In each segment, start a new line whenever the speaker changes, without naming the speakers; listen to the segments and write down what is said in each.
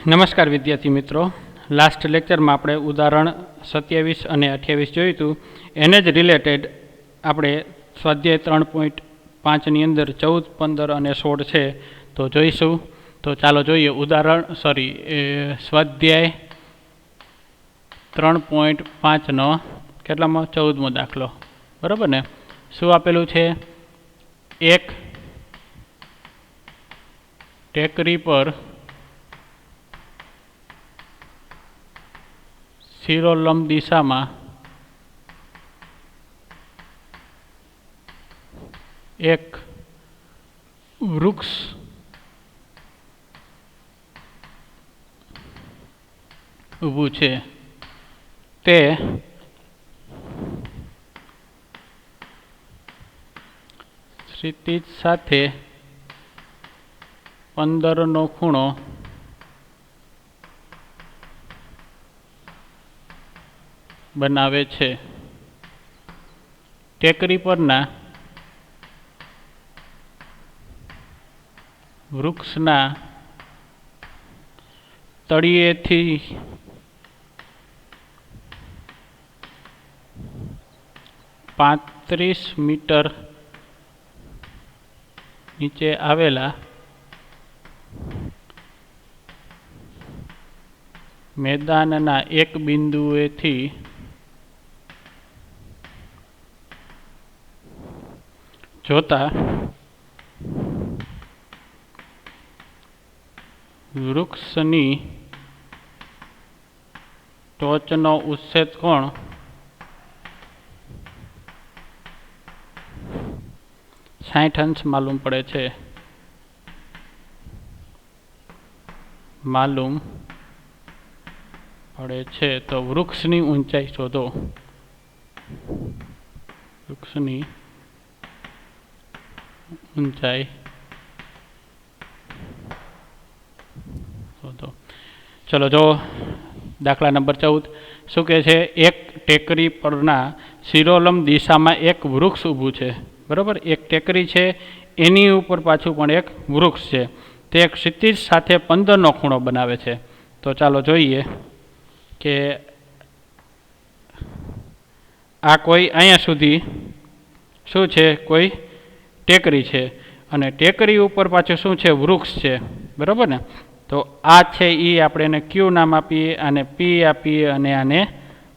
નમસ્કાર વિદ્યાર્થી મિત્રો, લાસ્ટ લેક્ચરમાં આપણે ઉદાહરણ 27 અને 28 જોયું હતું. એને જ રિલેટેડ આપણે સ્વાધ્યાય 3.5ની અંદર 14, 15 અને 16 છે તો જોઈશું. તો ચાલો જોઈએ સ્વાધ્યાય 3.5નો કેટલામાં 14મો દાખલો. બરાબર ને? શું આપેલું છે? એક ટેકરી પર શિરોલંબ દિશામાં એક વૃક્ષ ઊભું છે. તે ક્ષિતિજ સાથે 15નો ખૂણો બનાવે છે. ટેકરી પરના વૃક્ષના તળિયેથી પાંત્રીસ મીટર નીચે આવેલા મેદાનના એક બિંદુએથી જોતા વૃક્ષની ટોચનો ઉચ્છેદ કોણ 60 અંશ માલુમ પડે છે. તો વૃક્ષની ઊંચાઈ શોધો. વૃક્ષની ઊંચાઈ શોધો. ચલો જો દાખલા નંબર 14 શું કહે છે? એક ટેકરી પરના શિરોલંબ દિશામાં એક વૃક્ષ ઊભું છે. બરાબર? એક ટેકરી છે, એની ઉપર પાછું પણ એક વૃક્ષ છે. તે ક્ષિતિજ સાથે 15નો ખૂણો બનાવે છે. તો ચાલો જોઈએ કે આ કોઈ અહીંયા સુધી શું છે? કોઈ ટેકરી છે અને ટેકરી ઉપર પાછું શું છે? વૃક્ષ છે. બરાબર ને? તો આ છે એ આપણે એને ક્યુ નામ આપીએ, આને પી આપીએ અને આને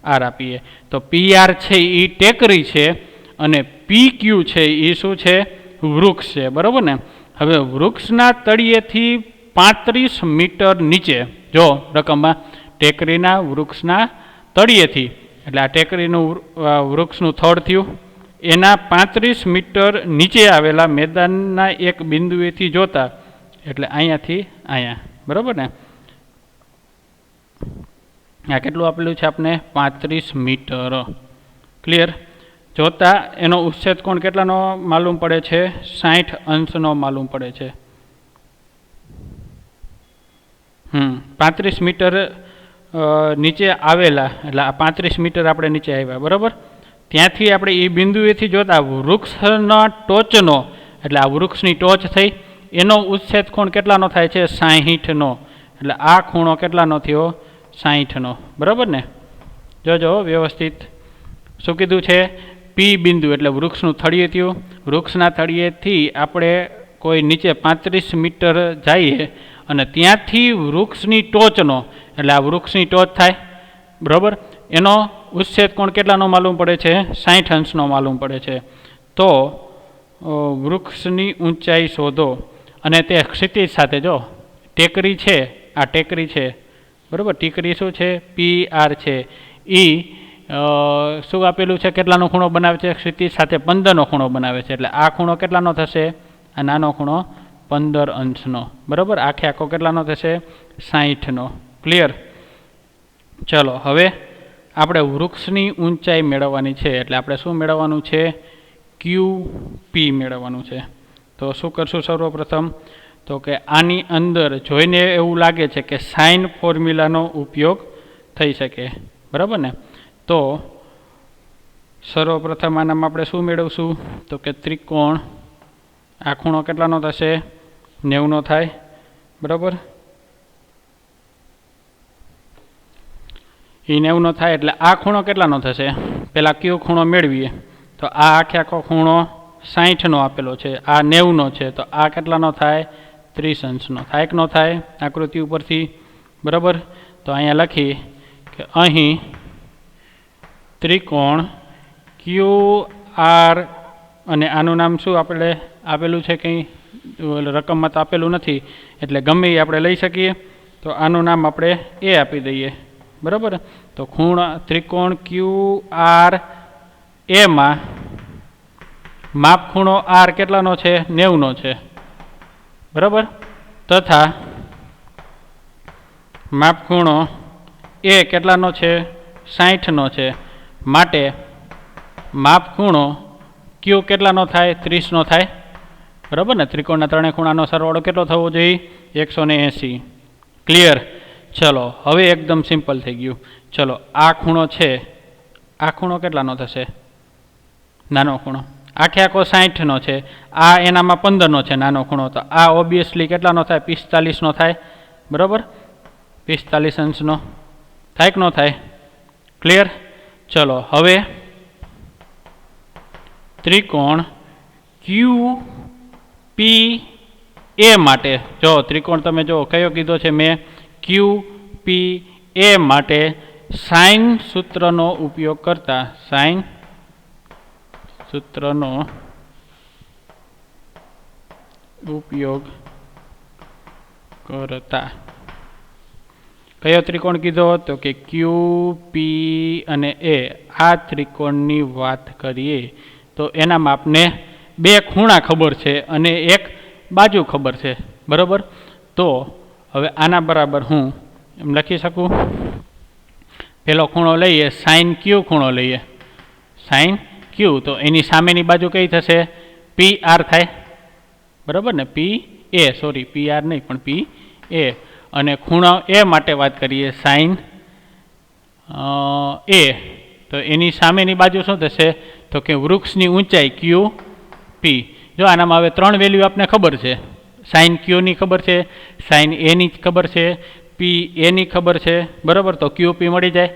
આર આપીએ. તો પી આર છે એ ટેકરી છે અને પી ક્યુ છે એ શું છે? વૃક્ષ છે. બરાબર ને? હવે વૃક્ષના તળિયેથી 35 મીટર નીચે, જો રકમમાં ટેકરીના વૃક્ષના તળિયેથી, એટલે આ ટેકરીનું વૃક્ષનું થડ થયું, એના 35 મીટર નીચે આવેલા મેદાનના એક બિંદુએથી જોતા, એટલે અહીંયાથી અહીંયા. બરાબર ને? આ કેટલું આપેલું છે આપણે? 35 મીટર. ક્લિયર? જોતા એનો ઉચ્છેદ કોણ કેટલાનો માલુમ પડે છે? 60 અંશનો માલુમ પડે છે. 35 મીટર નીચે આવેલા, એટલે આ 35 મીટર આપણે નીચે આવ્યા. બરાબર? ત્યાંથી આપણે એ બિંદુએથી જોતા વૃક્ષના ટોચનો, એટલે આ વૃક્ષની ટોચ થઈ, એનો ઉચ્છેદ કોણ કેટલાનો થાય છે? 60નો. એટલે આ ખૂણો કેટલાનો થયો? 60નો. બરાબર ને? જોજો વ્યવસ્થિત. શું કીધું છે? પી બિંદુ એટલે વૃક્ષનું થળિયે થયું. વૃક્ષના થળિયેથી આપણે કોઈ નીચે 35 મીટર જઈએ અને ત્યાંથી વૃક્ષની ટોચનો, એટલે આ વૃક્ષની ટોચ થાય. બરાબર? એનો ઉચ્છેદ કોણ કેટલાનો માલુમ પડે છે? 60 અંશનો માલુમ પડે છે. તો વૃક્ષની ઊંચાઈ શોધો. અને તે ક્ષિતિજ સાથે, જો ટેકરી છે, આ ટેકરી છે. બરાબર? ટેકરી શું છે? પી આર છે. શું આપેલું છે? કેટલાનો ખૂણો બનાવે છે? ક્ષિતિજ સાથે 15નો ખૂણો બનાવે છે. એટલે આ ખૂણો કેટલાનો થશે? આ નાનો ખૂણો 15 અંશનો. બરાબર? આખો કેટલાનો થશે? 60નો. ક્લિયર? ચલો હવે આપણે વૃક્ષની ઊંચાઈ મેળવવાની છે. એટલે આપણે શું મેળવવાનું છે? ક્યુ પી મેળવવાનું છે. તો શું કરશું સર્વપ્રથમ? તો કે આની અંદર જોઈને એવું લાગે છે કે સાઇન ફોર્મ્યુલાનો ઉપયોગ થઈ શકે. બરાબર ને? તો સર્વપ્રથમ આનામાં આપણે શું મેળવશું? તો કે ત્રિકોણ, આ ખૂણો કેટલાનો થશે? 90નો થાય. બરાબર? એ 90નો થાય એટલે આ ખૂણો કેટલાનો થશે? પહેલાં કયો ખૂણો મેળવીએ તો આ આખો ખૂણો 60નો આપેલો છે, આ 90નો છે, તો આ કેટલાનો થાય? 30 અંશનો થાય કે ન થાય આકૃતિ ઉપરથી? બરાબર. તો અહીંયા લખી કે અહીં ત્રિકોણ QR અને આનું નામ શું આપણે આપેલું છે? કંઈ રકમમાં તો આપેલું નથી એટલે ગમે એ આપણે લઈ શકીએ. તો આનું નામ આપણે એ આપી દઈએ. બરાબર. તો ત્રિકોણ QR એમાં માપ ખૂણો R કેટલાનો છે? 90નો છે. બરાબર. તથા માપ ખૂણો એ કેટલાનો છે? 60નો છે. માટે માપ ખૂણો Q કેટલાનો થાય? 30નો થાય. બરાબર ને? ત્રિકોણના ત્રણેય ખૂણાનો સરવાળો કેટલો થવો જોઈએ? 180. ક્લિયર? ચલો હવે એકદમ સિમ્પલ થઈ ગયું. ચલો આ ખૂણો છે, આ ખૂણો કેટલાનો થશે? નાનો ખૂણો. આખો 60નો છે, આ એનામાં 15નો છે નાનો ખૂણો, તો આ ઓબ્વિયસલી કેટલાનો થાય? 45નો થાય. બરાબર. 45 અંશનો થાય કે ન થાય? ક્લિયર? ચલો હવે ત્રિકોણ QPA માટે જો ત્રિકોણ તમે જો કયો કીધો છે મેં? QPA માટે સાઇન સૂત્રનો ઉપયોગ કરતા, સાઇન સૂત્રનો ઉપયોગ કરતા કયો ત્રિકોણ કીધો? તો કે QP અને A આ ત્રિકોણની વાત કરીએ તો એનામાં આપને બે ખૂણા ખબર છે અને એક બાજુ ખબર છે. બરાબર. તો હવે આના બરાબર હું એમ લખી શકું, પેલો ખૂણો લઈએ સાઇન Q ખૂણો લઈએ, સાઇન Q, તો એની સામેની બાજુ કઈ થશે? PR થાય. બરાબર ને? PA, સોરી PR નહીં પણ PA. અને ખૂણો એ માટે વાત કરીએ સાઇન A, તો એની સામેની બાજુ શું થશે? તો કે વૃક્ષની ઊંચાઈ QP. જો આનામાં હવે 3 વેલ્યુ આપને ખબર છે. સાઇન Qની ખબર છે, સાઇન Aની ખબર છે, PAની ખબર છે. બરાબર. તો QP મળી જાય.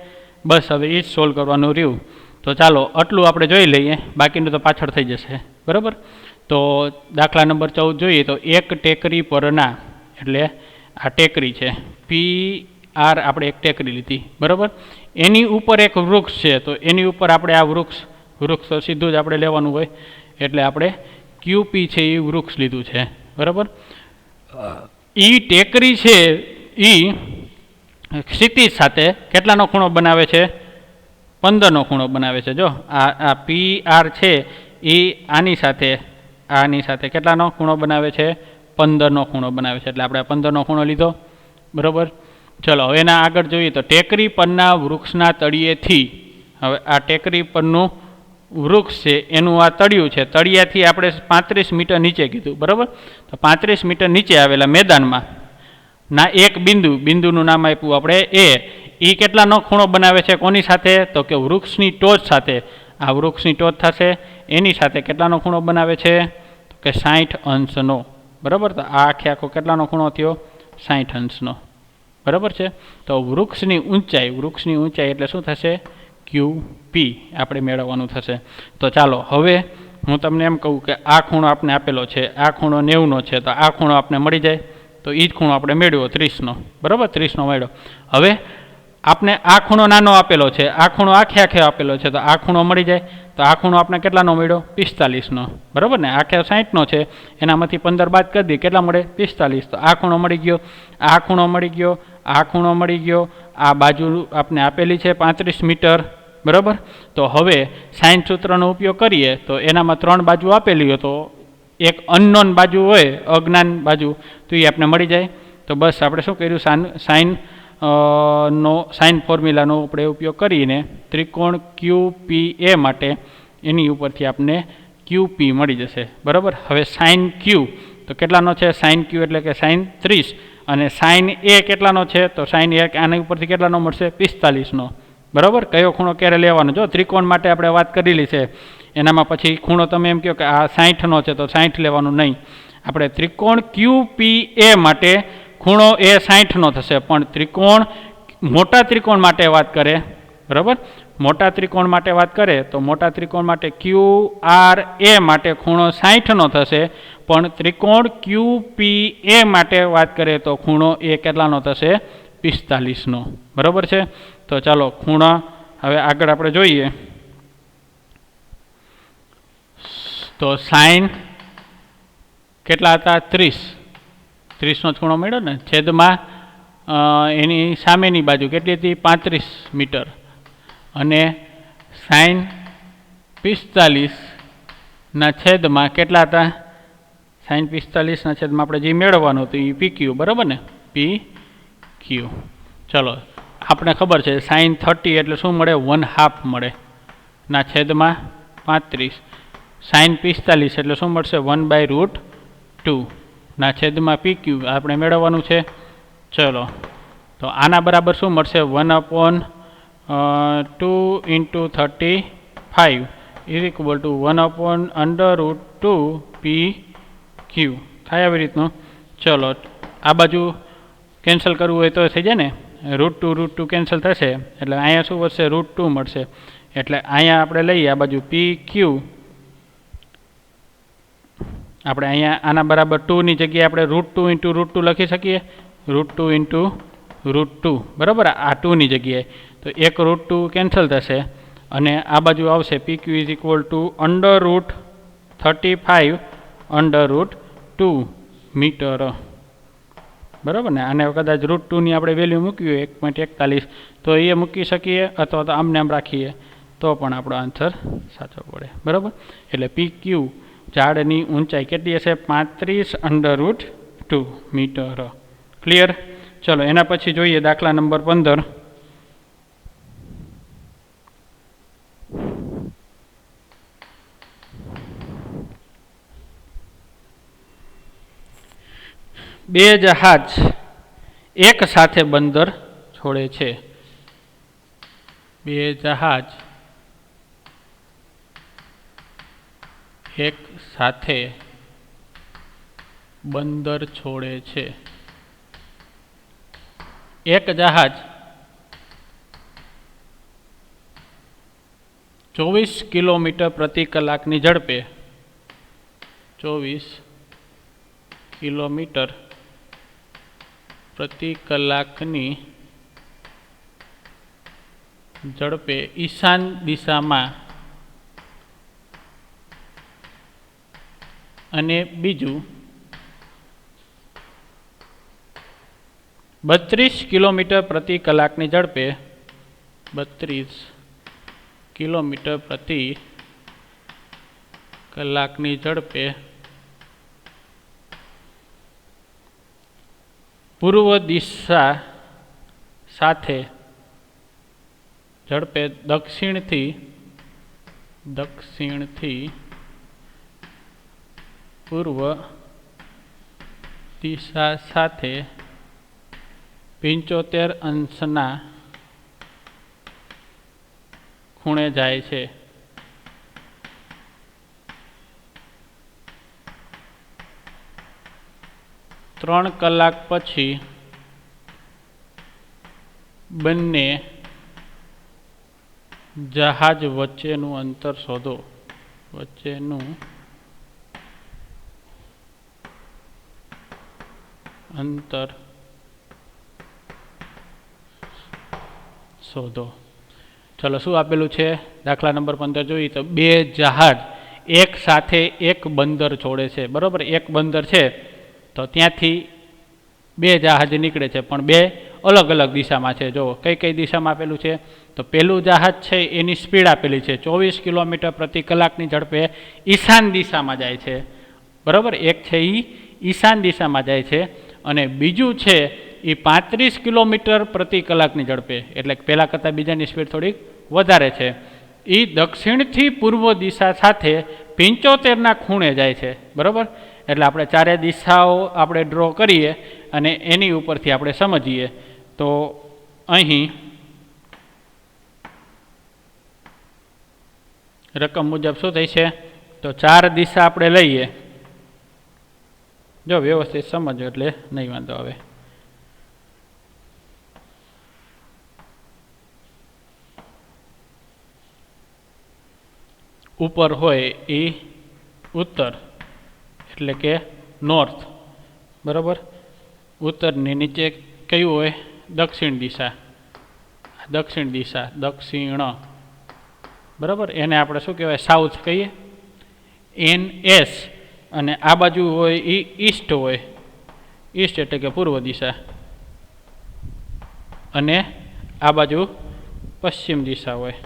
બસ હવે એ જ સોલ્વ કરવાનું રહ્યું. તો ચાલો આટલું આપણે જોઈ લઈએ, બાકીનું તો પાછળ થઈ જશે. બરાબર. તો દાખલા નંબર 14 જોઈએ તો એક ટેકરી પરના, એટલે આ ટેકરી છે PR, આપણે એક ટેકરી લીધી. બરાબર. એની ઉપર એક વૃક્ષ છે, તો એની ઉપર આપણે આ વૃક્ષ તો સીધું જ આપણે લેવાનું હોય એટલે આપણે QP છે એ વૃક્ષ લીધું છે. બરાબર. એ ટેકરી છે એ ક્ષિતિજ સાથે કેટલાનો ખૂણો બનાવે છે? 15નો ખૂણો બનાવે છે. જો આ PR છે એ આની સાથે કેટલાનો ખૂણો બનાવે છે? 15નો ખૂણો બનાવે છે. એટલે આપણે 15નો ખૂણો લીધો. બરાબર. ચલો હવે એના આગળ જોઈએ તો ટેકરી પરના વૃક્ષના તળિયેથી, હવે આ ટેકરી પરનું વૃક્ષ છે એનું આ તળિયું છે, તળિયાથી આપણે 35 મીટર નીચે કીધું. બરાબર. તો 35 મીટર નીચે આવેલા મેદાનમાં ના એક બિંદુનું નામ આપ્યું આપણે એ કેટલાનો ખૂણો બનાવે છે? કોની સાથે? તો કે વૃક્ષની ટોચ સાથે. આ વૃક્ષની ટોચ થશે એની સાથે કેટલાનો ખૂણો બનાવે છે? તો કે 60 અંશનો. બરાબર. તો આ આખો કેટલાનો ખૂણો થયો? 60 અંશનો. બરાબર છે. તો વૃક્ષની ઊંચાઈ એટલે શું થશે? QP આપણે મેળવવાનું થશે. તો ચાલો હવે હું તમને એમ કહું કે આ ખૂણો આપણે આપેલો છે, આ ખૂણો 90નો છે, તો આ ખૂણો આપણે મળી જાય. તો એ જ ખૂણો આપણે મેળવ્યો 30નો. બરાબર. 30નો મળ્યો. હવે આપણે આ ખૂણો નાનો આપેલો છે, આ ખૂણો આખે આપેલો છે, તો આ ખૂણો મળી જાય. તો આ ખૂણો આપણે કેટલાનો મળ્યો? 45નો. બરાબર ને? આખે 60નો છે, એનામાંથી 15 બાદ કરી દઈએ, કેટલા મળે? 45. તો આ ખૂણો મળી ગયો, આ ખૂણો મળી ગયો, આ ખૂણો મળી ગયો, આ બાજુ આપણે આપેલી છે 35 મીટર. બરાબર. તો હવે સાઇન સૂત્રનો ઉપયોગ કરીએ તો એનામાં 3 બાજુ આપેલી હોય, તો એક અનનોન બાજુ હોય, અજ્ઞાન બાજુ, તો એ આપણે મળી જાય. તો બસ આપણે શું કર્યું? સાઇન ફોર્મ્યુલાનો આપણે ઉપયોગ કરીને ત્રિકોણ QPA માટે એની ઉપરથી આપણને QP મળી જશે. બરાબર. હવે સાઇન Q તો કેટલાનો છે? સાઇન Q એટલે કે સાઇન 30, અને સાઇન A કેટલાનો છે? તો સાઇન A આના ઉપરથી કેટલાનો મળશે? 45નો. બરાબર. કયો ખૂણો ક્યારે લેવાનો? જો ત્રિકોણ માટે આપણે વાત કરેલી છે, એનામાં પછી ખૂણો તમે એમ કહો કે આ 60નો છે તો 60 લેવાનું નહીં. આપણે ત્રિકોણ QPA માટે ખૂણો એ 60નો થશે, પણ ત્રિકોણ મોટા ત્રિકોણ માટે વાત કરે, બરાબર, મોટા ત્રિકોણ માટે વાત કરે તો મોટા ત્રિકોણ માટે ક્યુ આર એ માટે ખૂણો 60નો થશે, પણ ત્રિકોણ ક્યુ પી એ માટે વાત કરે તો ખૂણો એ કેટલાનો થશે? 45નો, બરાબર છે. તો ચાલો ખૂણા હવે આગળ આપણે જોઈએ. તો સાઈન કેટલા હતા? 30નો ખૂણો મળ્યો ને, છેદમાં એની સામેની બાજુ કેટલી હતી? 35 મીટર. અને સાઈન 45ના છેદમાં કેટલા હતા? સાઈન 45ના છેદમાં આપણે જે મેળવવાનું હતું એ પી ક્યુ, બરાબર ને, પી ક્યુ. ચલો આપણે ખબર છે સાઈન 30 એટલે શું મળે? 1/2 મળે, ના છેદમાં 35. સાઈન 45 એટલે શું મળશે? 1/√2 ના છેદમાં પી ક્યુ આપણે મેળવવાનું છે. ચલો તો આના બરાબર શું મળશે? 1/2 × 35 = 1/√2 પી ક્યુ થાય આવી રીતનું. ચલો આ બાજુ કેન્સલ કરવું હોય તો થઈ જાય ને, √2 કેન્સલ થશે એટલે અહીંયા શું વધશે? √2 મળશે. એટલે અહીંયા આપણે લઈએ આ બાજુ પી ક્યુ, આપણે અહીંયા આના બરાબર 2ની જગ્યાએ આપણે √2 × √2 લખી શકીએ, √2 × √2, બરાબર, આ 2ની જગ્યાએ. તો એક √2 કેન્સલ થશે અને આ બાજુ આવશે પી ક્યુ = √35 √2 મીટર, બરાબર ને. આને કદાચ √2ની આપણે વેલ્યુ મૂકવી હોય 1.41 તો એ મૂકી શકીએ, અથવા તો આમને આમ રાખીએ તો પણ આપણો આન્સર સાચો પડે, બરાબર. એટલે પી ક્યુ ઝાડની ઊંચાઈ કેટલી હશે? 35 √2 મીટર. ક્લિયર? ચલો એના પછી જોઈએ દાખલા નંબર 15. બે જહાજ એક સાથે બંદર છોડે છે. બે જહાજ એક સાથે બંદર છોડે છે. એક જહાજ 24 કિલોમીટર પ્રતિ કલાકની ઝડપે 24 કિલોમીટર પ્રતિ કલાકની ઝડપે ઈશાન દિશામાં અને બીજું 32 કિલોમીટર પ્રતિ કલાકની ઝડપે 32 કિલોમીટર પ્રતિ કલાકની ઝડપે પૂર્વ દિશા સાથે ઝડપે દક્ષિણથી પૂર્વ દિશા સાથે 75 અંશના ખૂણે જાય છે. ત્રણ કલાક પછી બંને જહાજ વચ્ચેનું અંતર શોધો. વચ્ચેનું અંતર શોધો. ચલો શું આપેલું છે? દાખલા નંબર 15 જોઈએ તો બે જહાજ એક સાથે એક બંદર છોડે છે, બરાબર. એક બંદર છે તો ત્યાંથી બે જહાજ નીકળે છે, પણ બે અલગ અલગ દિશામાં છે. જો કઈ કઈ દિશામાં આપેલું છે તો પહેલું જહાજ છે એની સ્પીડ આપેલી છે 24 કિલોમીટર પ્રતિ કલાકની ઝડપે ઈશાન દિશામાં જાય છે, બરાબર. એક છે એ ઈશાન દિશામાં જાય છે અને બીજું છે એ 35 કિલોમીટર પ્રતિ કલાકની ઝડપે, એટલે પહેલાં કરતાં બીજાની સ્પીડ થોડીક વધારે છે. એ દક્ષિણથી પૂર્વ દિશા સાથે 75ના ખૂણે જાય છે, બરાબર. એટલે આપણે ચારે દિશાઓ આપણે ડ્રો કરીએ અને એની ઉપરથી આપણે સમજીએ તો અહીં રકમ મુજબ શું થઈ છે? તો ચાર દિશા આપણે લઈએ, જો વ્યવસ્થિત સમજો એટલે નહીં વાંધો આવે. ઉપર હોય એ ઉત્તર એટલે કે નોર્થ, બરાબર. ઉત્તરની નીચે કયું હોય? દક્ષિણ દિશા. દક્ષિણ દિશા, દક્ષિણ, બરાબર. એને આપણે શું કહેવાય? સાઉથ કહીએ, NS. અને આ બાજુ હોય એ ઈસ્ટ હોય, ઈસ્ટ એટલે કે પૂર્વ દિશા. અને આ બાજુ પશ્ચિમ દિશા હોય.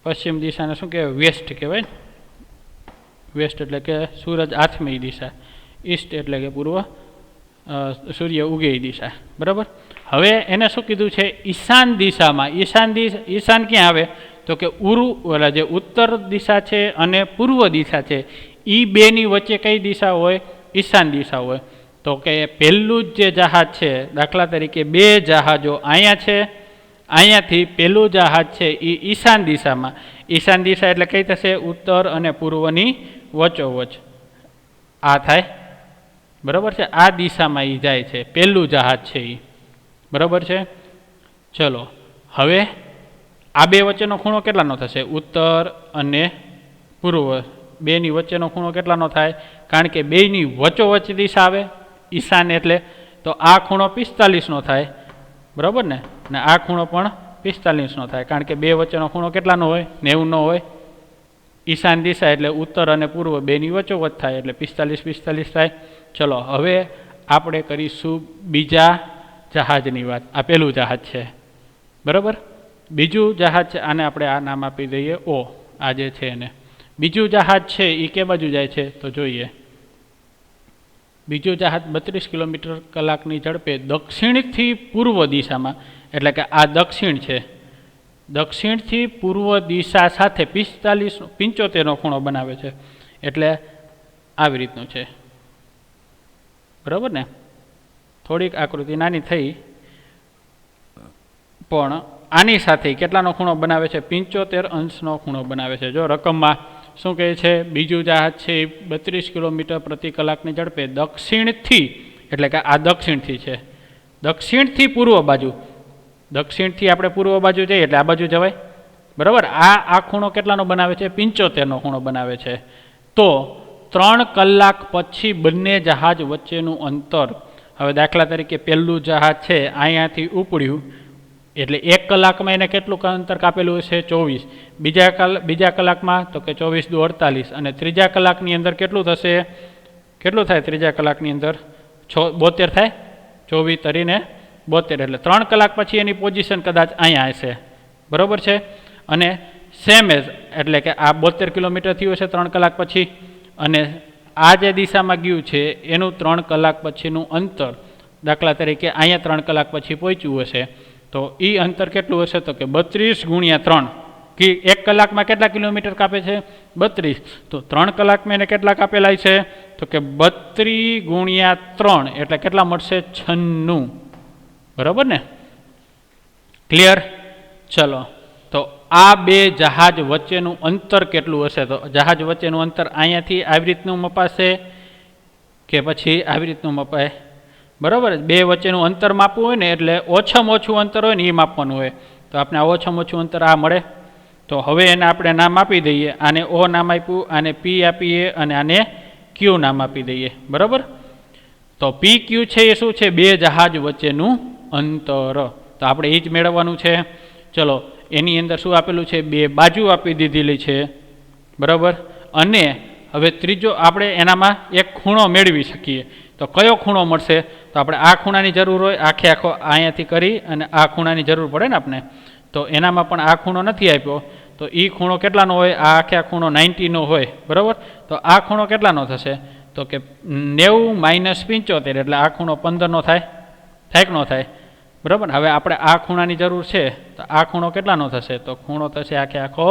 પશ્ચિમ દિશાને શું કહેવાય? વેસ્ટ કહેવાય ને. વેસ્ટ એટલે કે સૂરજ આથમી દિશા. ઈસ્ટ એટલે કે પૂર્વ, સૂર્ય ઉગે દિશા, બરાબર. હવે એને શું કીધું છે? ઈશાન દિશામાં. ઈશાન ક્યાં આવે? તો કે ઓલા જે ઉત્તર દિશા છે અને પૂર્વ દિશા છે એ બેની વચ્ચે કઈ દિશા હોય? ઈશાન દિશા હોય. તો કે પહેલું જ જે જહાજ છે, દાખલા તરીકે બે જહાજો અહીંયા છે, અહીંયાથી પહેલું જહાજ છે એ ઈશાન દિશામાં. ઈશાન દિશા એટલે કઈ થશે? ઉત્તર અને પૂર્વની વચ્ચોવચ આ થાય, બરાબર છે. આ દિશામાં એ જાય છે, પહેલું જહાજ છે એ, બરાબર છે. ચલો, હવે આ બે વચ્ચેનો ખૂણો કેટલાનો થશે? ઉત્તર અને પૂર્વ બેની વચ્ચેનો ખૂણો કેટલાનો થાય? કારણ કે બેની વચ્ચોવચ્ચ દિશા આવે ઈશાન એટલે, તો આ ખૂણો 45નો થાય, બરાબર ને. ને આ ખૂણો પણ 45નો થાય, કારણ કે બે વચ્ચેનો ખૂણો કેટલાનો હોય? 90નો હોય. ઈશાન દિશા એટલે ઉત્તર અને પૂર્વ બેની વચ્ચોવચ્ચ થાય એટલે 45 થાય. ચલો, હવે આપણે કરીશું બીજા જહાજની વાત. આ પહેલું જહાજ છે, બરાબર. બીજું જહાજ છે, આને આપણે આ નામ આપી દઈએ O. આ જે છે એને બીજું જહાજ છે એ કે બાજુ જાય છે? તો જોઈએ. બીજું જહાજ 32 કિલોમીટર કલાકની ઝડપે દક્ષિણથી પૂર્વ દિશામાં, એટલે કે આ દક્ષિણ છે, દક્ષિણથી પૂર્વ દિશા સાથે 75નો ખૂણો બનાવે છે. એટલે આવી રીતનું છે, બરાબર ને. થોડીક આકૃતિ નાની થઈ, પણ આની સાથે કેટલાનો ખૂણો બનાવે છે? 75 અંશનો ખૂણો બનાવે છે. જો રકમમાં શું કહે છે? બીજું જહાજ છે 32 કિલોમીટર પ્રતિ કલાકની ઝડપે દક્ષિણથી, એટલે કે આ દક્ષિણથી છે, દક્ષિણથી પૂર્વ બાજુ. દક્ષિણથી આપણે પૂર્વ બાજુ જઈએ એટલે આ બાજુ જવાય, બરાબર. આ ખૂણો કેટલાનો બનાવે છે? 75નો ખૂણો બનાવે છે. તો 3 કલાક પછી બંને જહાજ વચ્ચેનું અંતર, હવે દાખલા તરીકે પહેલું જહાજ છે અહીંયાથી ઉપડ્યું એટલે 1 કલાકમાં એને કેટલું અંતર કાપેલું હશે? 24. બીજા કલાકમાં તો કે 24 દુ 48. અને ત્રીજા કલાકની અંદર કેટલું થશે? કેટલું થાય ત્રીજા કલાકની અંદર? 72 થાય. 24 તરીને 72, એટલે 3 કલાક પછી એની પોઝિશન કદાચ અહીંયા હશે, બરાબર છે. અને સેમ એઝ એટલે કે આ 72 કિલોમીટર થયું હશે 3 કલાક પછી, અને આ જે દિશામાં ગયું છે એનું 3 કલાક પછીનું અંતર, દાખલા તરીકે અહીંયા 3 કલાક પછી પહોંચ્યું હશે, તો એ અંતર કેટલું હશે? તો કે 32 ગુણ્યા 3. કે 1 કલાકમાં કેટલા કિલોમીટર કાપે છે? 32. તો 3 કલાકમાં એને કેટલા કાપેલા છે? તો કે 32 ગુણ્યા 3 એટલે કેટલા મળશે? 96, બરાબર ને. ક્લિયર? ચલો, તો આ બે જહાજ વચ્ચેનું અંતર કેટલું હશે? તો જહાજ વચ્ચેનું અંતર અહીંયાથી આવી રીતનું મપાશે કે પછી આવી રીતનું મપાય? બરાબર. બે વચ્ચેનું અંતર માપવું હોય ને એટલે ઓછામાં ઓછું અંતર હોય ને એ માપવાનું હોય. તો આપણે આ ઓછામાં ઓછું અંતર આ મળે. તો હવે એને આપણે નામ આપી દઈએ. આને O નામ આપ્યું, આને P આપીએ અને આને Q નામ આપી દઈએ, બરાબર. તો PQ છે એ શું છે? બે જહાજ વચ્ચેનું અંતર. તો આપણે એ જ મેળવવાનું છે. ચલો, એની અંદર શું આપેલું છે? બે બાજુ આપી દીધેલી છે, બરાબર. અને હવે ત્રીજો આપણે એનામાં એક ખૂણો મેળવી શકીએ. તો કયો ખૂણો મળશે? તો આપણે આ ખૂણાની જરૂર હોય, આખો અહીંયાથી કરી અને આ ખૂણાની જરૂર પડે ને આપણે. તો એનામાં પણ આ ખૂણો નથી આપ્યો, તો એ ખૂણો કેટલાનો હોય? આ ખૂણો 90નો હોય, બરાબર. તો આ ખૂણો કેટલાનો થશે? તો કે 90 - 75, એટલે આ ખૂણો 15નો થાય. થાય કે ન થાય? બરાબર. હવે આપણે આ ખૂણાની જરૂર છે, તો આ ખૂણો કેટલાનો થશે? તો ખૂણો થશે આખો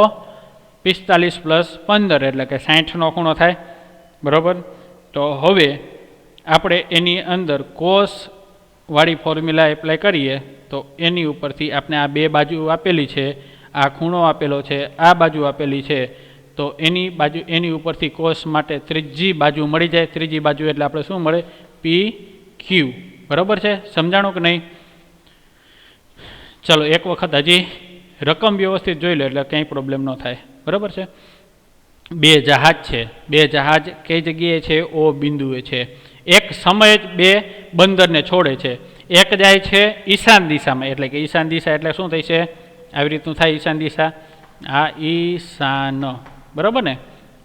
45 + 15 એટલે કે 60નો ખૂણો થાય, બરાબર. તો હવે આપણે એની અંદર કોસ વાળી ફોર્મ્યુલા એપ્લાય કરીએ તો એની ઉપરથી આપણે આ બે બાજુ આપેલી છે, આ ખૂણો આપેલો છે, આ બાજુ આપેલી છે, તો એની ઉપરથી કોસ માટે ત્રીજી બાજુ મળી જાય. ત્રીજી બાજુ એટલે આપણે શું મળે? PQ, બરાબર છે. સમજાણું કે નહીં? ચલો, એક વખત હજી રકમ વ્યવસ્થિત જોઈ લો એટલે કંઈ પ્રોબ્લેમ ન થાય, બરાબર છે. બે જહાજ છે, બે જહાજ કઈ જગ્યાએ છે? ઓ બિંદુએ છે. એક સમયે જ બે બંદરને છોડે છે. એક જાય છે ઈશાન દિશામાં, એટલે કે ઈશાન દિશા એટલે શું થઈ છે? આવી રીતનું થાય ઈશાન દિશા, આ ઈશાન, બરાબર ને,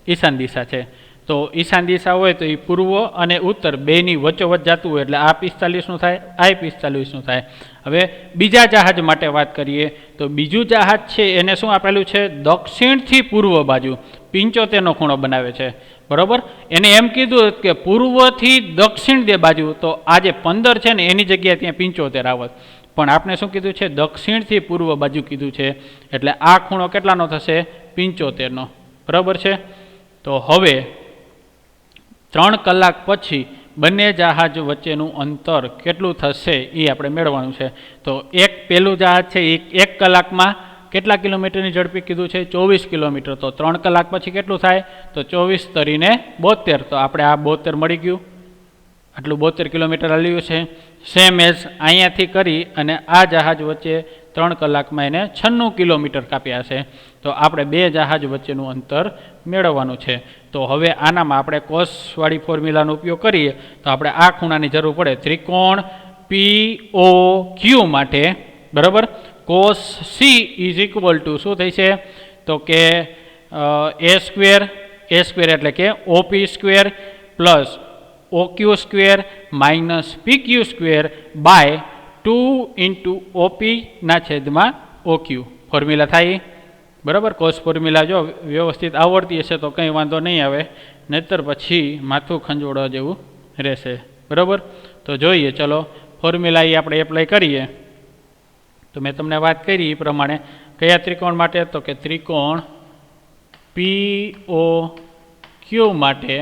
ઈશાન દિશા છે. તો ઈશાન દિશા હોય તો એ પૂર્વ અને ઉત્તર બેની વચ્ચોવચ્ચ જતું હોય એટલે આ 45નું થાય, આ 45નું થાય. હવે બીજા જહાજ માટે વાત કરીએ તો બીજું જહાજ છે એને શું આપેલું છે? દક્ષિણથી પૂર્વ બાજુ 75નો ખૂણો બનાવે છે, બરાબર. એને એમ કીધું કે પૂર્વથી દક્ષિણ દે બાજુ, તો આ જે 15 છે ને એની જગ્યાએ ત્યાં 75 આવત, પણ આપણે શું કીધું છે? દક્ષિણથી પૂર્વ બાજુ કીધું છે, એટલે આ ખૂણો કેટલાનો થશે? 75નો, બરાબર છે. તો હવે 3 કલાક પછી બંને જહાજ વચ્ચેનું અંતર કેટલું થશે એ આપણે મેળવવાનું છે. તો પહેલું જહાજ છે એ 1 કલાકમાં કેટલા કિલોમીટરની ઝડપે કીધું છે? 24 કિલોમીટર. તો 3 કલાક પછી કેટલું થાય? તો 24 તરીને 72. તો આપણે આ 72 મળી ગયું, આટલું 72 કિલોમીટર હાલ્યું છે. સેમ એઝ અહીંયાથી કરી અને આ જહાજ વચ્ચે 3 કલાકમાં એને 96 કિલોમીટર કાપ્યા છે. તો આપણે બે જહાજ વચ્ચેનું અંતર મેળવવાનું છે. તો હવે આનામાં આપણે કોસવાળી ફોર્મ્યુલાનો ઉપયોગ કરીએ તો આપણે આ ખૂણાની જરૂર પડે. ત્રિકોણ POQ માટે, બરાબર, cos C is equal two શું થઈ છે? તો કે a સ્ક્વેર એટલે કે OP square plus OQ square minus PQ square by 2 × OP ના છેદમાં OQ ફોર્મ્યુલા થાય, બરાબર. કોસ ફોર્મ્યુલા જો વ્યવસ્થિત આવડતી હશે તો કંઈ વાંધો નહીં આવે, નહીતર પછી માથું ખંજોળવા જેવું રહેશે, બરાબર. તો જોઈએ, ચલો ફોર્મ્યુલા એ આપણે એપ્લાય કરીએ. તો મેં તમને વાત કરી એ પ્રમાણે કયા ત્રિકોણ માટે? તો કે ત્રિકોણ POQ માટે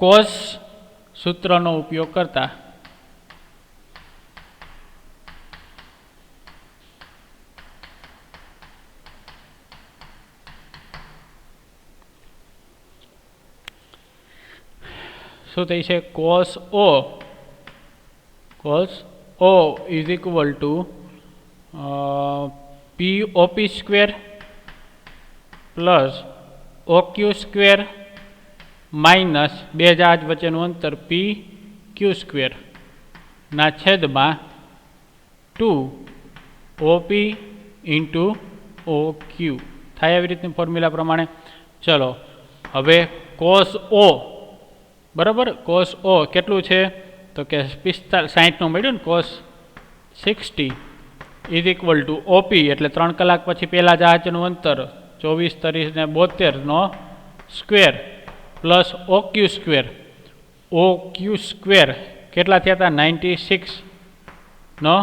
કોસ સૂત્રનો ઉપયોગ કરતા શું થઈ છે? cos O is equal two POP square plus OQ square minus બે જહાજ વચ્ચેનું અંતર PQ સ્ક્વેર ના છેદમાં 2 OP × OQ થાય. આવી રીતની ફોર્મ્યુલા પ્રમાણે. ચલો હવે cos O, બરાબર, cos O કેટલું છે? તો કે 60નું મળ્યું ને, cos 60 is equal two OP એટલે 3 કલાક પછી પહેલાં જહાજનું અંતર 24 તરીને 72નો સ્ક્વેર પ્લસ OQ સ્ક્વેર કેટલા થયા હતા? 96નો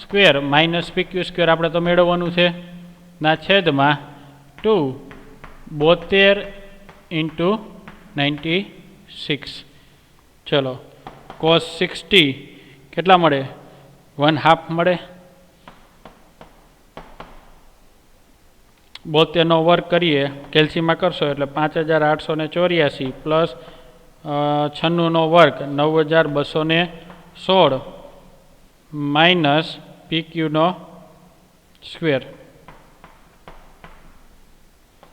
સ્ક્વેર માઇનસ PQ સ્ક્વેર આપણે તો મેળવવાનું છે, ના છેદમાં 2 72 × 96. ચલો cos 60 કેટલા મળે? 1/2 મળે. 72નો વર્ગ કરીએ, કેલ્સીમાં કરશો એટલે 5884 પ્લસ 96નો વર્ગ 9216 માઇનસ PQનો સ્ક્વેર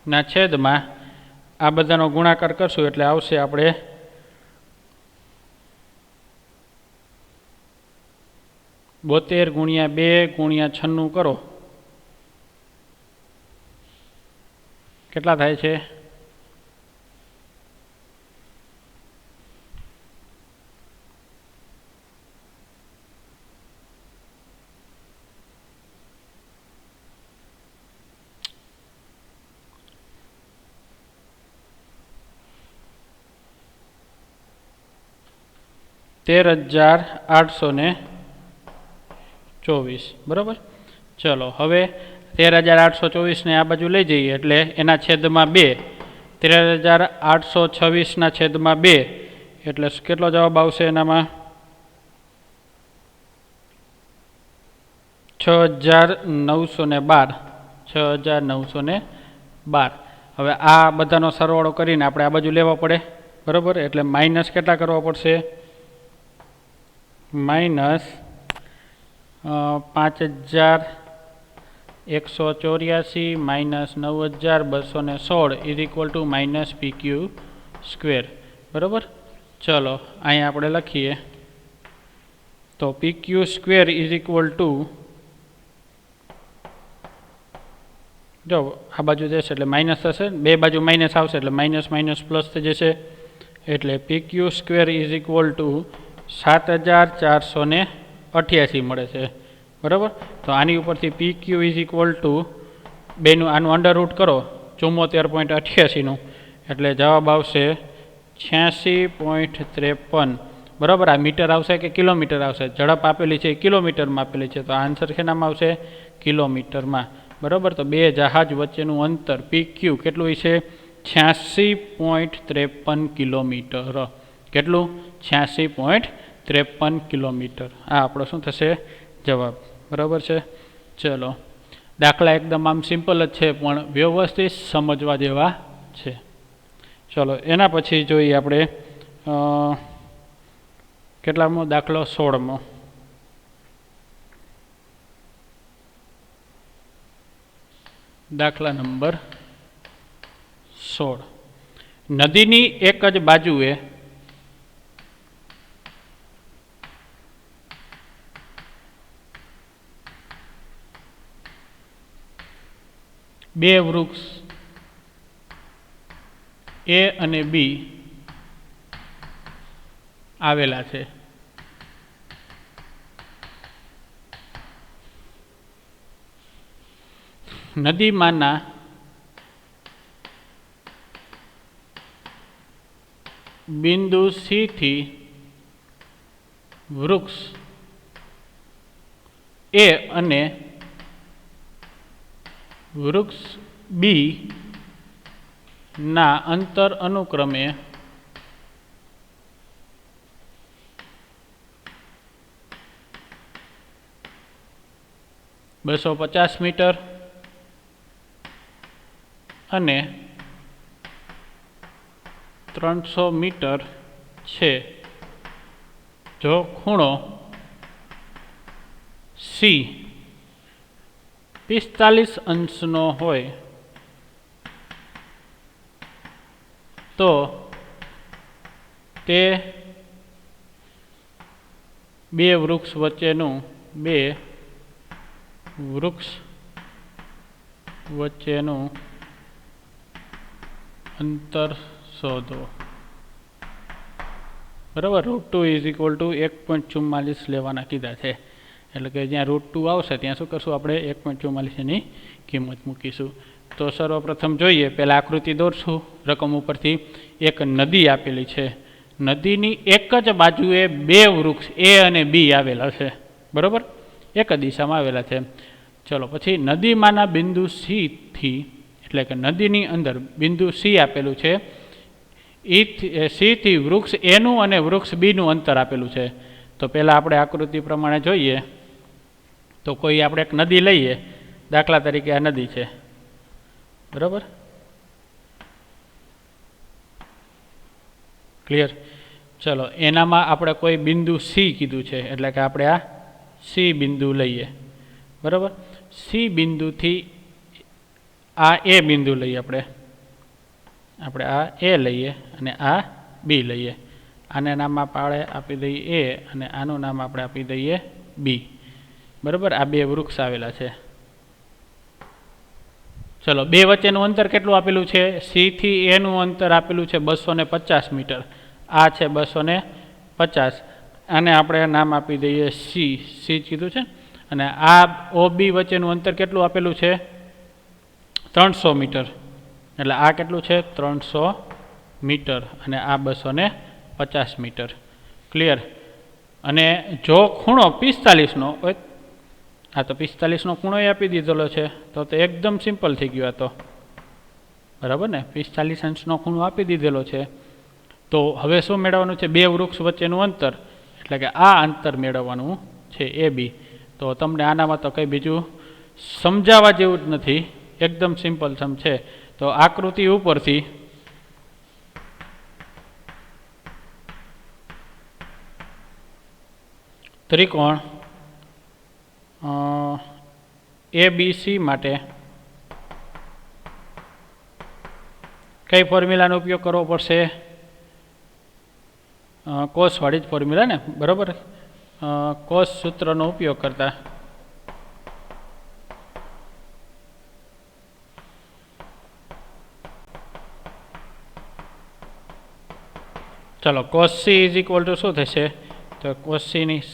ના છેદમાં આ બધાનો ગુણાકાર કરશું એટલે આવશે આપણે 72 × 2 × 96 કરો, કેટલા થાય છે? 13,824, બરાબર. ચલો હવે 13,824ને આ બાજુ લઈ જઈએ એટલે એના છેદમાં 2, 13,826ના છેદમાં 2 એટલે કેટલો જવાબ આવશે એનામાં? 6,912. 6,912. હવે આ બધાનો સરવાળો કરીને આપણે આ બાજુ લેવા પડે, બરાબર. એટલે માઇનસ કેટલા કરવા પડશે? Minus 5,000 184 minus 9216 is equal two minus PQ². બરાબર. ચલો અહીંયા આપણે લખીએ તો PQ² ઇઝ ઇક્વલ ટુ, જો આ બાજુ જશે એટલે માઇનસ થશે, બે બાજુ માઇનસ આવશે એટલે માઇનસ માઇનસ પ્લસ થઈ જશે, એટલે PQ² ઇઝ ઇક્વલ ટુ 7488 મળે છે. બરાબર. તો આની ઉપરથી PQ ઇઝ ઇક્વલ ટુ બેનું આનું અંડરરૂટ કરો 74.88નું, એટલે જવાબ આવશે 86.53. બરાબર. આ મીટર આવશે કે કિલોમીટર આવશે? ઝડપ આપેલી છે કિલોમીટરમાં આપેલી છે, તો આન્સર શેનામાં આવશે? કિલોમીટરમાં. બરાબર. તો બે જહાજ વચ્ચેનું અંતર PQ કેટલું છે? 86.53 કિલોમીટર. કેટલું? 86.53 કિલોમીટર. આ આપણો શું થશે? જવાબ. બરાબર છે. ચલો દાખલા એકદમ આમ સિમ્પલ જ છે પણ વ્યવસ્થિત સમજવા જેવા છે. ચલો એના પછી જોઈએ આપણે કેટલામો દાખલો? 16મો. દાખલા નંબર 16. નદીની એક જ બાજુએ બે વૃક્ષ A અને B આવેલા છે. નદીમાંના બિંદુ C થી વૃક્ષ A અને વૃક્ષ B ના અંતર અનુક્રમે 250 મીટર અને 300 મીટર છે. જો ખૂણો C 45 અંશનો હોય તો તે બે વૃક્ષ વચ્ચેનું અંતર શોધો. બરાબર. √2 ઇઝ ઇક્વલ ટુ 1.44 લેવાના કીધા છે, એટલે કે જ્યાં √2 આવશે ત્યાં શું કરશું આપણે? 1.44 એની કિંમત મૂકીશું. તો સર્વપ્રથમ જોઈએ, પહેલાં આકૃતિ દોરશું. રકમ ઉપરથી એક નદી આપેલી છે. નદીની એક જ બાજુએ બે વૃક્ષ A અને B આવેલા છે. બરાબર. એક જ દિશામાં આવેલા છે. ચલો પછી નદીમાંના બિંદુ C થી, એટલે કે નદીની અંદર બિંદુ C આપેલું છે, C થી વૃક્ષ A નું અને વૃક્ષ B નું અંતર આપેલું છે. તો પહેલાં આપણે આકૃતિ પ્રમાણે જોઈએ તો કોઈ આપણે એક નદી લઈએ, દાખલા તરીકે આ નદી છે. બરાબર. ક્લિયર. ચલો એનામાં આપણે કોઈ બિંદુ C કીધું છે, એટલે કે આપણે આ C બિંદુ લઈએ. બરાબર. C બિંદુથી આ A બિંદુ લઈએ, આપણે આ A લઈએ અને આ B લઈએ. આને નામ આપણે આપી દઈએ A અને આનું નામ આપણે આપી દઈએ B. બરાબર. આ બે વૃક્ષ આવેલા છે. ચલો બે વચ્ચેનું અંતર કેટલું આપેલું છે? C થી A નું અંતર આપેલું છે 250 મીટર. આ છે 250. આને આપણે નામ આપી દઈએ C કીધું છે. અને આ OB વચ્ચેનું અંતર કેટલું આપેલું છે? 300 મીટર. એટલે આ કેટલું છે? 300 મીટર અને આ 250 મીટર. ક્લિયર. અને જો ખૂણો 45નો હોય, આ તો 45નો ખૂણો આપી દીધેલો છે, તો એકદમ સિમ્પલ થઈ ગયું. આ તો બરાબર ને, 45 અંશનો ખૂણો આપી દીધેલો છે. તો હવે શું મેળવવાનું છે? બે વૃક્ષ વચ્ચેનું અંતર, એટલે કે આ અંતર મેળવવાનું છે AB. તો તમને આનામાં તો કંઈ બીજું સમજાવવા જેવું જ નથી, એકદમ સિમ્પલ સમ છે. તો આકૃતિ ઉપરથી ત્રિકોણ ABC માટે કઈ ફોર્મ્યુલાનો ઉપયોગ કરવો પડશે? કોસવાળી જ ફોર્મ્યુલા ને, બરાબર. કોસ સૂત્રનો ઉપયોગ કરતા ચલો cos she is equal two શું થશે? તો કોસ સીની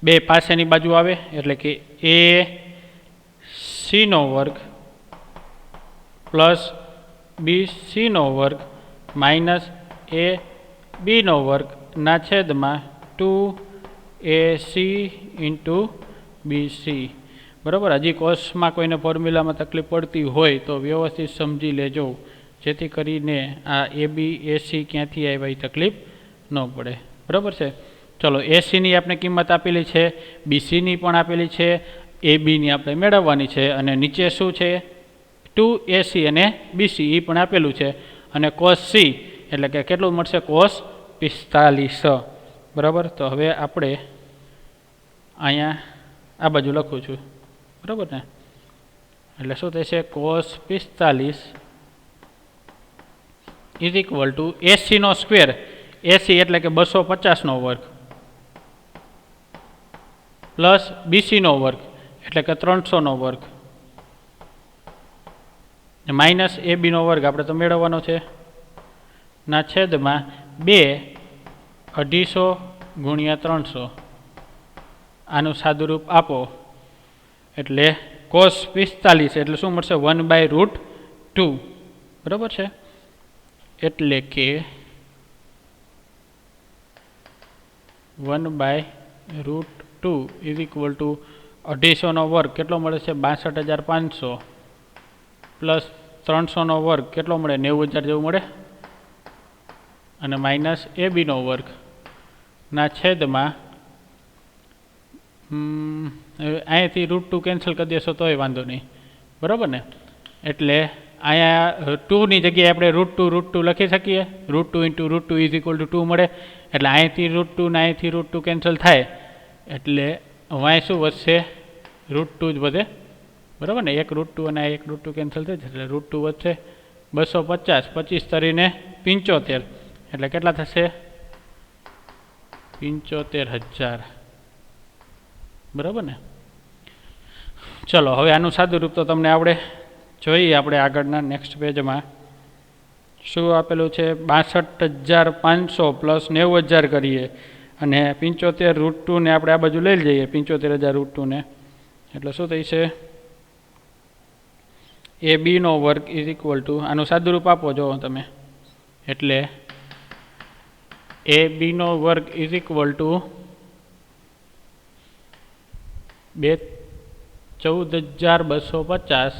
બે પાસેની બાજુ આવે એટલે કે એ સીનો વર્ગ પ્લસ બી સીનો વર્ગ માઇનસ એ બીનો વર્ગના છેદમાં 2AC ઇન્ટુ BC. બરાબર. હજી કોર્સમાં કોઈને ફોર્મ્યુલામાં તકલીફ પડતી હોય તો વ્યવસ્થિત સમજી લેજો, જેથી કરીને આ AB AC ક્યાંથી આવ્યા એ તકલીફ ન પડે. બરાબર છે. ચલો એસીની આપણે કિંમત આપેલી છે, બીસીની પણ આપેલી છે, એબીની આપણે મેળવવાની છે, અને નીચે શું છે? 2AC અને BC એ પણ આપેલું છે. અને કોસ સી એટલે કે કેટલું મળશે? કોસ 45. બરાબર. તો હવે આપણે અહીંયા આ બાજુ લખું છું, બરાબર ને? એટલે શું થશે? કોસ 45 ઇઝ ઇક્વલ ટુ એસીનો સ્ક્વેર. એસી એટલે કે 250નો વર્ગ પ્લસ બીસીનો વર્ગ એટલે કે 300નો વર્ગ માઇનસ એબીનો વર્ગ આપણે તો મેળવવાનો છે ના છેદમાં 2/250 ગુણ્યા 300. આનું સાદુરૂપ આપો એટલે કોસ 45 એટલે શું મળશે? 1/√2. બરાબર છે. એટલે કે 1/√2 ઇઝ ઇક્વલ ટુ 250નો વર્ગ કેટલો મળે છે? 62,500 પ્લસ 300નો વર્ગ કેટલો મળે? 90,000 જેવું મળે. અને માઇનસ એબીનો વર્ગ ના છેદમાં અહીંયાથી √2 કેન્સલ કરી દેશો તોય વાંધો નહીં. બરાબર ને? એટલે અહીંયા 2ની જગ્યાએ આપણે √2 લખી શકીએ. √2 ઇન્ટુ √2 ઇઝ ઇક્વલ ટુ 2 મળે. એટલે અહીંથી √2 ને અહીંથી √2 કેન્સલ થાય એટલે અહીં શું વધશે? √2 જ વધે. બરાબર ને? એક √2 અને એક √2 કેન્સલ થઈ જશે એટલે √2 વધશે. 250 25 તરીને 75 એટલે કેટલા થશે? 75,000. બરાબર ને? ચલો હવે આનું સાદુરૂપ તો તમને આવડે. જોઈએ આપણે આગળના નેક્સ્ટ પેજમાં શું આપેલું છે? 62,500 પ્લસ 90,000 કરીએ અને 75 √2 ને આપણે આ બાજુ લઈ જઈએ, 75,000 √2 ને એટલે શું થઈ છે? એ બીનો વર્ગ ઇઝ ઇક્વલ ટુ આનું સાદુરૂપ આપો જો તમે, એટલે એ બીનો વર્ગ ઇઝ ઇક્વલ ટુ 14,250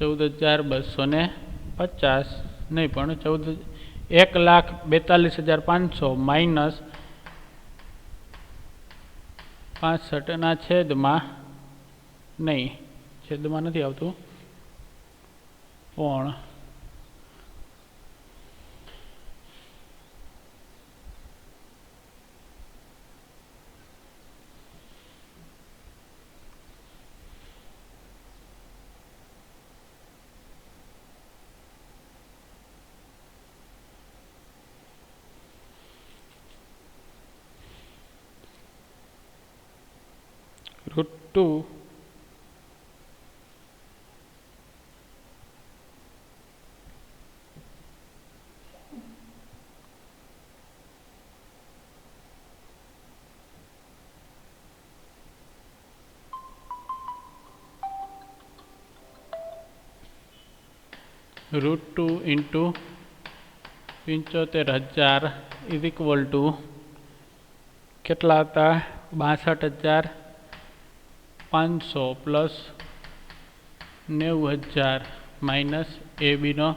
14,250 નહીં પણ 1,42,500 માઇનસ 65 છેદમાં નહીં, છેદમાં નથી આવતું પણ √2 ઇન્ટુ 75,000 ઇઝ ઇક્વલ ટુ કેટલા હતા? 62,500 પ્લસ 90,000 માઇનસ એ બીનો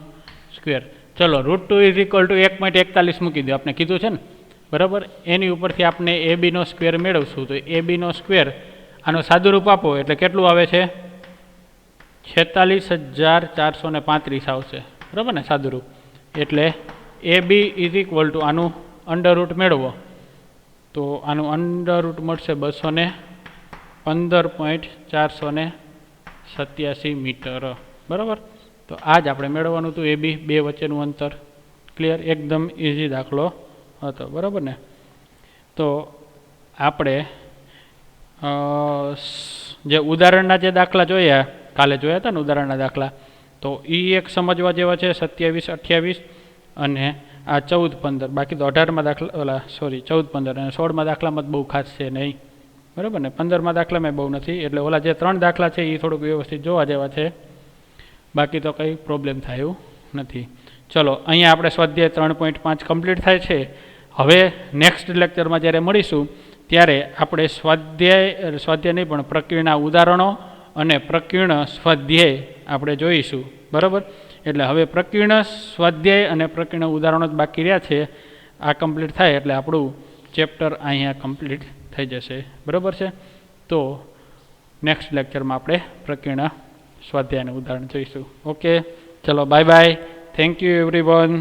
સ્ક્વેર. ચલો √2 ઇઝ ઇક્વલ ટુ 1.41 મૂકી દો, આપણે કીધું છે ને. બરાબર. એની ઉપરથી આપણે એ બીનો સ્ક્વેર મેળવશું તો એ બીનો સ્ક્વેર આનો સાદુરૂપ આપો એટલે કેટલું આવે છે? 46,435 આવશે. બરાબર ને? સાદુરૂપ એટલે એ બી ઇઝ ઇક્વલ ટુ આનું અંડર રૂટ મેળવો તો આનું અંડર રૂટ મળશે 250 15.487 મીટર. બરાબર, તો આ જ આપણે મેળવવાનું હતું AB, બે વચ્ચેનું અંતર. ક્લિયર, એકદમ ઇઝી દાખલો હતો. બરાબર ને? તો આપણે જે ઉદાહરણના જે દાખલા જોયા, કાલે જોયા હતા ને ઉદાહરણના દાખલા, તો એ એક સમજવા જેવા છે, 27, 28 અને આ 14, 15. બાકી તો 18માં દાખલા 14, 15 અને 16માં દાખલામાં જ બહુ ખાસ છે નહીં. બરાબર ને? 15માં દાખલામાં બહુ નથી. એટલે ઓલા જે 3 દાખલા છે એ થોડુંક વ્યવસ્થિત જોવા જેવા છે, બાકી તો કંઈ પ્રોબ્લેમ થયું નથી. ચલો, અહીંયા આપણે સ્વાધ્યાય 3.5 કમ્પ્લીટ થાય છે. હવે નેક્સ્ટ લેક્ચરમાં જ્યારે મળીશું ત્યારે આપણે સ્વાધ્યાય નહીં પણ પ્રકીર્ણના ઉદાહરણો અને પ્રકીર્ણ સ્વાધ્યાય આપણે જોઈશું. બરાબર, એટલે હવે પ્રકીર્ણ સ્વાધ્યાય અને પ્રકીર્ણ ઉદાહરણો જ બાકી રહ્યા છે. આ કમ્પ્લીટ થાય એટલે આપણું ચેપ્ટર અહીંયા કમ્પ્લીટ થઈ જશે. બરાબર છે? તો નેક્સ્ટ લેક્ચરમાં આપણે પ્રકીર્ણ સ્વાધ્યાય અને ઉદાહરણ જોઈશું. ઓકે, ચલો, bye bye. Thank you everyone.